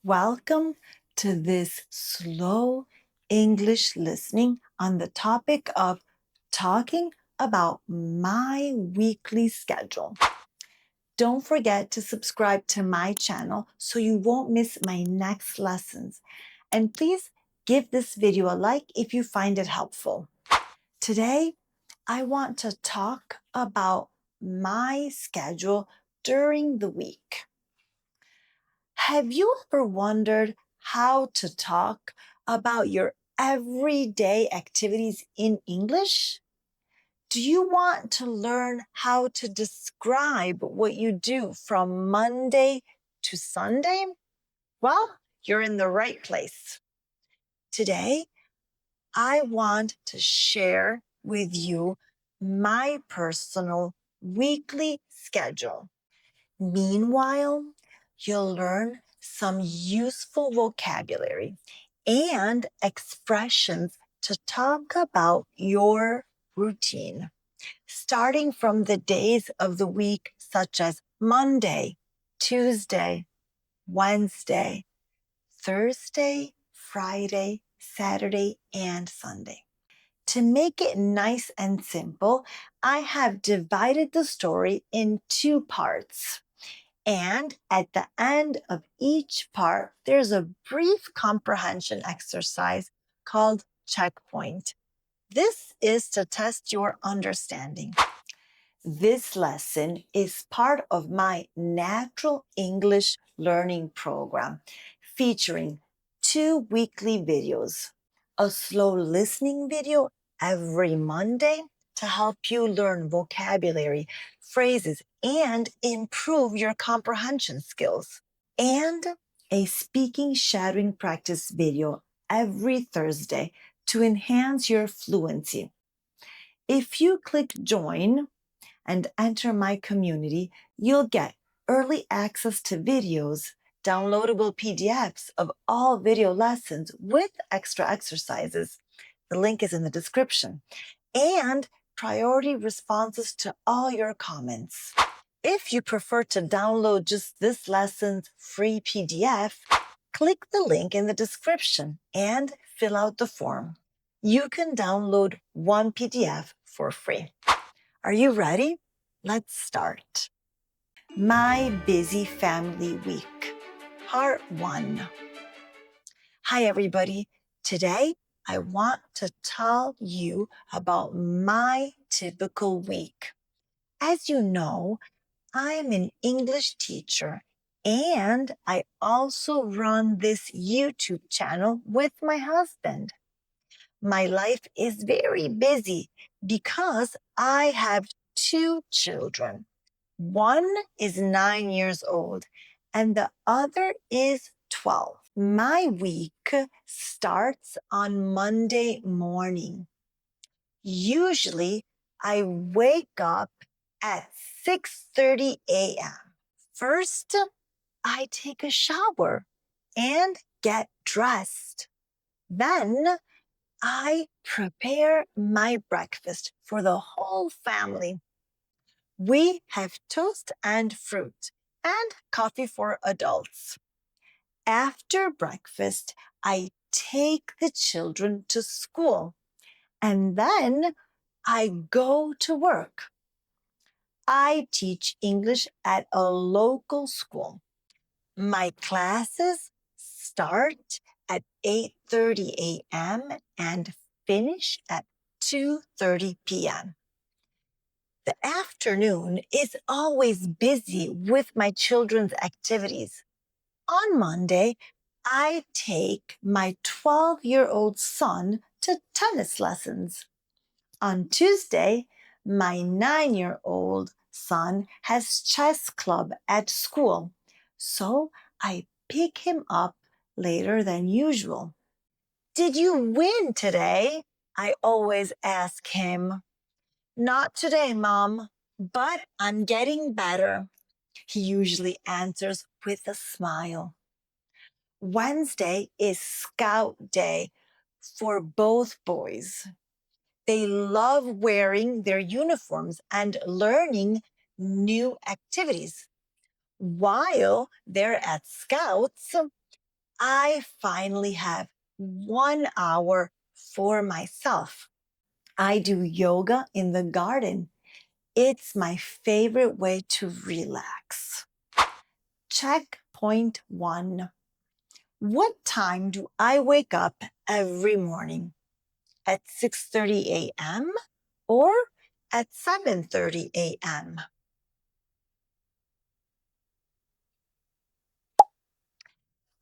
Welcome to this slow English listening on the topic of talking about my weekly schedule. Don't forget to subscribe to my channel so you won't miss my next lessons. And please give this video a like if you find it helpful. Today, I want to talk about my schedule during the week. Have you ever wondered how to talk about your everyday activities in English? Do you want to learn how to describe what you do from Monday to Sunday? Well, you're in the right place. Today, I want to share with you my personal weekly schedule. Meanwhile, you'll learn some useful vocabulary and expressions to talk about your routine, starting from the days of the week such as Monday, Tuesday, Wednesday, Thursday, Friday, Saturday, and Sunday. To make it nice and simple, I have divided the story in two parts. And at the end of each part, there's a brief comprehension exercise called checkpoint. This is to test your understanding. This lesson is part of my natural English learning program featuring 2 weekly videos, a slow listening video every Monday to help you learn vocabulary, phrases, and improve your comprehension skills, and a speaking shadowing practice video every Thursday to enhance your fluency. If you click join and enter my community, you'll get early access to videos, downloadable PDFs of all video lessons with extra exercises. The link is in the description. And priority responses to all your comments. If you prefer to download just this lesson's free PDF, click the link in the description and fill out the form. You can download one PDF for free. Are you ready? Let's start. My busy family week, part 1. Hi, everybody. Today, I want to tell you about my typical week. As you know, I'm an English teacher and I also run this YouTube channel with my husband. My life is very busy because I have 2 children. One is 9 years old and the other is 12. My week starts on Monday morning. Usually, I wake up at 6:30 a.m. First, I take a shower and get dressed. Then, I prepare my breakfast for the whole family. We have toast and fruit and coffee for adults. After breakfast, I take the children to school and then I go to work. I teach English at a local school. My classes start at 8:30 a.m. and finish at 2:30 p.m. The afternoon is always busy with my children's activities. On Monday, I take my 12-year-old son to tennis lessons. On Tuesday, my 9-year-old son has chess club at school, so I pick him up later than usual. Did you win today? I always ask him. Not today, Mom, but I'm getting better, he usually answers with a smile. Wednesday is Scout Day for both boys. They love wearing their uniforms and learning new activities. While they're at Scouts, I finally have 1 hour for myself. I do yoga in the garden. It's my favorite way to relax. Checkpoint 1. What time do I wake up every morning? At 6:30 a.m. or at 7:30 a.m.?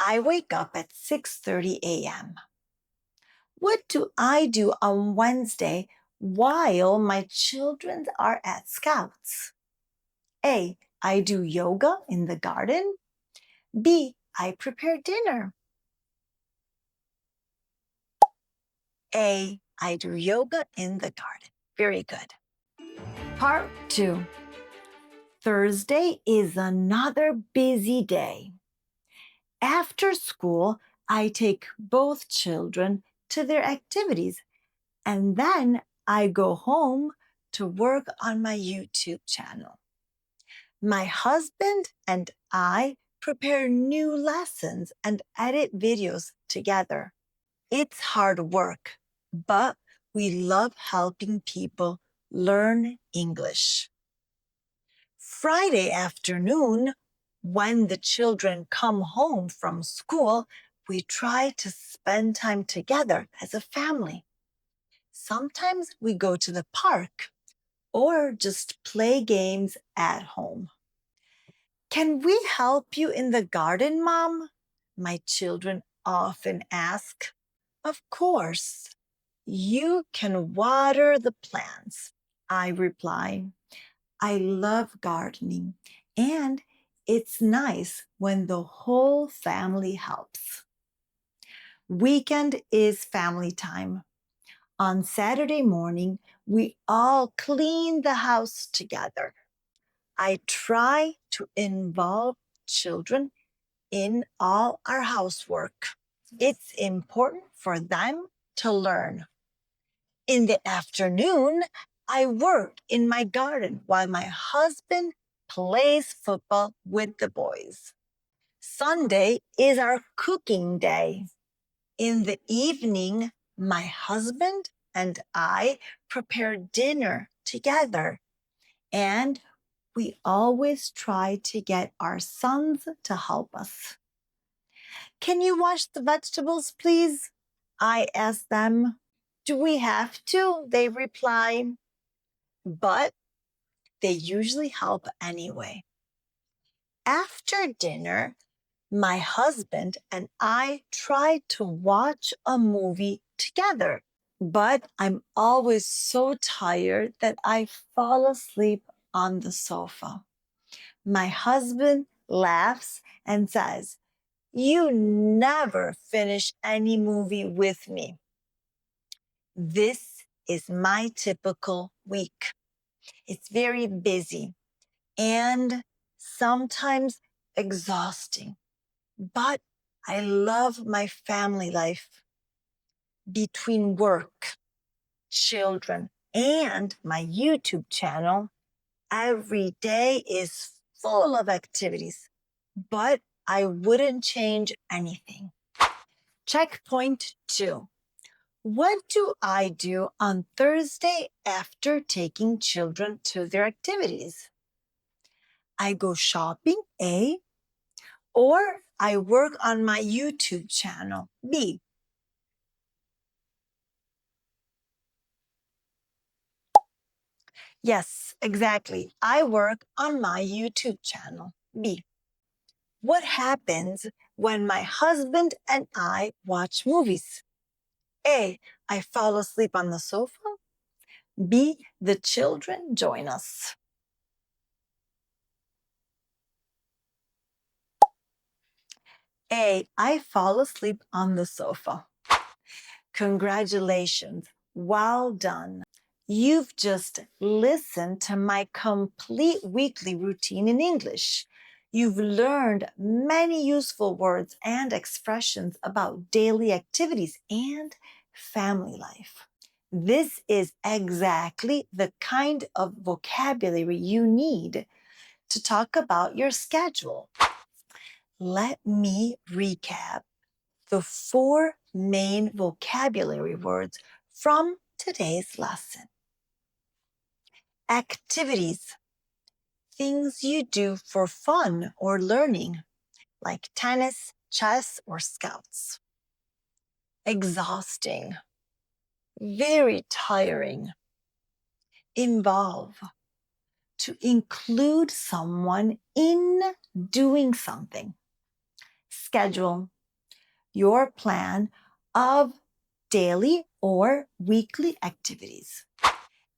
I wake up at 6:30 a.m. What do I do on Wednesday while my children are at Scouts? A. I do yoga in the garden. B. I prepare dinner. A. I do yoga in the garden. Very good. Part 2. Thursday is another busy day. After school, I take both children to their activities, and then I go home to work on my YouTube channel. My husband and I prepare new lessons and edit videos together. It's hard work, but we love helping people learn English. Friday afternoon, when the children come home from school, we try to spend time together as a family. Sometimes we go to the park or just play games at home. Can we help you in the garden, Mom? My children often ask. Of course. You can water the plants, I reply. I love gardening, and it's nice when the whole family helps. Weekend is family time. On Saturday morning, we all clean the house together. I try to involve children in all our housework. It's important for them to learn. In the afternoon, I work in my garden while my husband plays football with the boys. Sunday is our cooking day. In the evening, my husband and I prepare dinner together, and we always try to get our sons to help us. Can you wash the vegetables, please? I ask them. Do we have to? They reply. But they usually help anyway. After dinner, my husband and I try to watch a movie together. But I'm always so tired that I fall asleep on the sofa. My husband laughs and says, "You never finish any movie with me." This is my typical week. It's very busy and sometimes exhausting, but I love my family life. Between work, children, and my YouTube channel, every day is full of activities, but I wouldn't change anything. Checkpoint 2. What do I do on Thursday after taking children to their activities? I go shopping, A, or I work on my YouTube channel, B. Yes, exactly. I work on my YouTube channel, B. What happens when my husband and I watch movies? A. I fall asleep on the sofa. B. The children join us. A. I fall asleep on the sofa. Congratulations. Well done. You've just listened to my complete weekly routine in English. You've learned many useful words and expressions about daily activities and family life. This is exactly the kind of vocabulary you need to talk about your schedule. Let me recap. the 4 main vocabulary words from today's lesson. Activities, things you do for fun or learning, like tennis, chess, or scouts. Exhausting, very tiring. Involve, to include someone in doing something. Schedule, your plan of daily or weekly activities.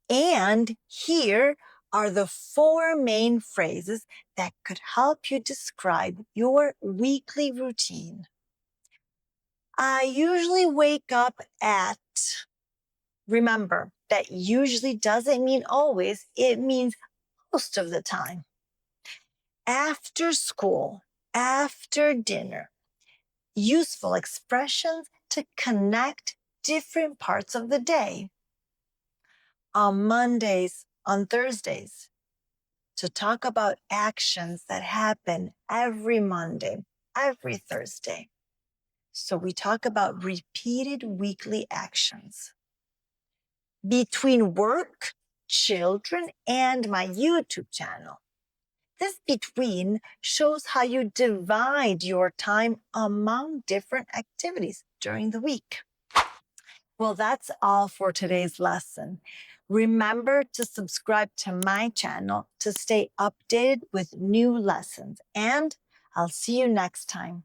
And here are the 4 main phrases that could help you describe your weekly routine. I usually wake up at, remember, that usually doesn't mean always, it means most of the time. After school, after dinner, useful expressions to connect different parts of the day. On Mondays, on Thursdays, to talk about actions that happen every Monday, every Thursday. So we talk about repeated weekly actions. Between work, children, and my YouTube channel. This between shows how you divide your time among different activities during the week. Well, that's all for today's lesson. Remember to subscribe to my channel to stay updated with new lessons, and I'll see you next time.